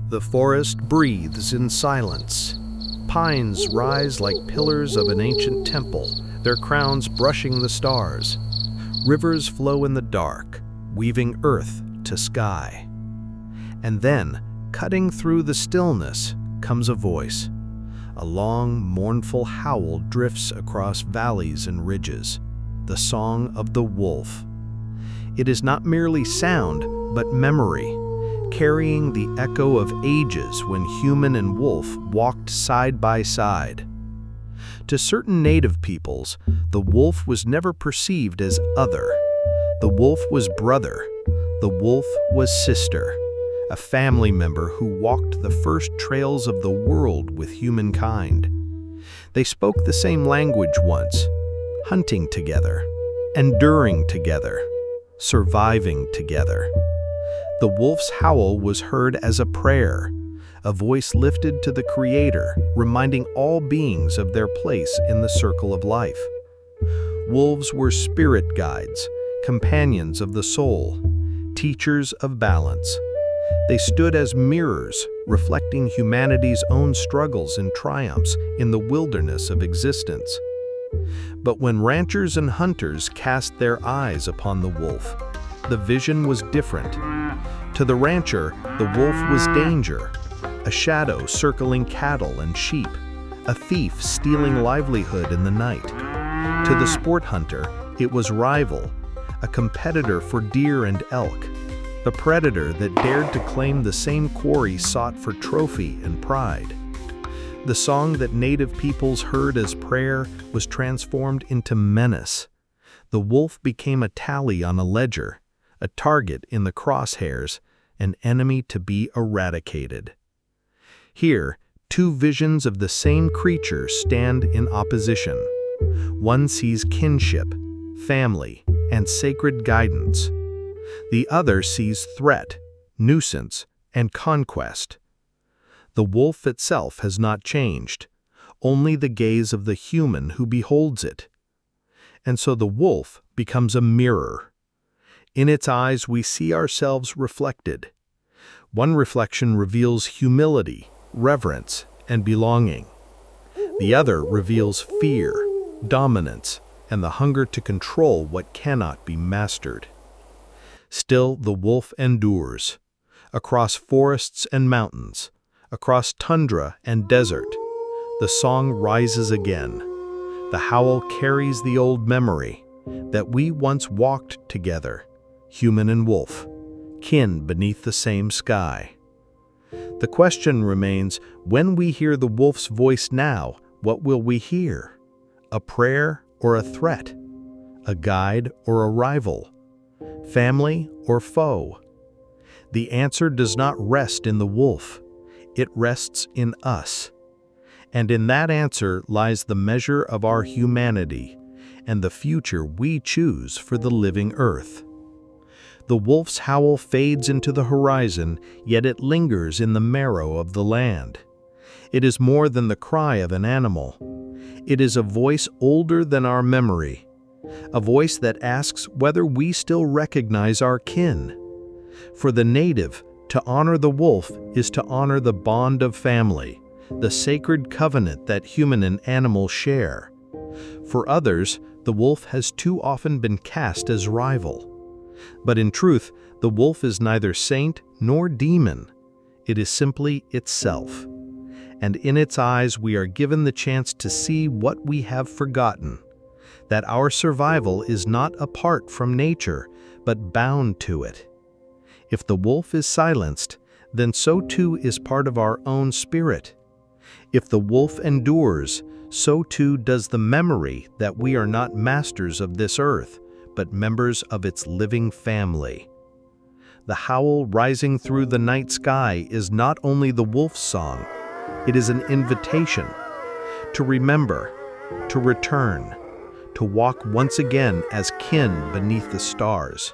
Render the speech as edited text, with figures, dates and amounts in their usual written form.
The forest breathes in silence. Pines rise like pillars of an ancient temple, their crowns brushing the stars. Rivers flow in the dark, weaving earth to sky. And then, cutting through the stillness, comes a voice. A long, mournful howl drifts across valleys and ridges, the song of the wolf. It is not merely sound, but memory, carrying the echo of ages when human and wolf walked side by side. To certain native peoples, the wolf was never perceived as other. The wolf was brother. The wolf was sister, a family member who walked the first trails of the world with humankind. They spoke the same language once, hunting together, enduring together, surviving together. The wolf's howl was heard as a prayer, a voice lifted to the Creator, reminding all beings of their place in the circle of life. Wolves were spirit guides, companions of the soul, teachers of balance. They stood as mirrors, reflecting humanity's own struggles and triumphs in the wilderness of existence. But when ranchers and hunters cast their eyes upon the wolf, the vision was different. To the rancher, the wolf was danger, a shadow circling cattle and sheep, a thief stealing livelihood in the night. To the sport hunter, it was rival, a competitor for deer and elk, a predator that dared to claim the same quarry sought for trophy and pride. The song that native peoples heard as prayer was transformed into menace. The wolf became a tally on a ledger, a target in the crosshairs, an enemy to be eradicated. Here, two visions of the same creature stand in opposition. One sees kinship, family, and sacred guidance. The other sees threat, nuisance, and conquest. The wolf itself has not changed, only the gaze of the human who beholds it. And so the wolf becomes a mirror. In its eyes we see ourselves reflected. One reflection reveals humility, reverence, and belonging. The other reveals fear, dominance, and the hunger to control what cannot be mastered. Still, the wolf endures. Across forests and mountains, across tundra and desert, the song rises again. The howl carries the old memory that we once walked together, human and wolf, kin beneath the same sky. The question remains, when we hear the wolf's voice now, what will we hear? A prayer or a threat? A guide or a rival? Family or foe? The answer does not rest in the wolf. It rests in us. And in that answer lies the measure of our humanity and the future we choose for the living earth. The wolf's howl fades into the horizon, yet it lingers in the marrow of the land. It is more than the cry of an animal. It is a voice older than our memory, a voice that asks whether we still recognize our kin. For the native, to honor the wolf is to honor the bond of family, the sacred covenant that human and animal share. For others, the wolf has too often been cast as rival. But in truth, the wolf is neither saint nor demon. It is simply itself. And in its eyes we are given the chance to see what we have forgotten, that our survival is not apart from nature, but bound to it. If the wolf is silenced, then so too is part of our own spirit. If the wolf endures, so too does the memory that we are not masters of this earth, but members of its living family. The howl rising through the night sky is not only the wolf's song, it is an invitation to remember, to return, to walk once again as kin beneath the stars.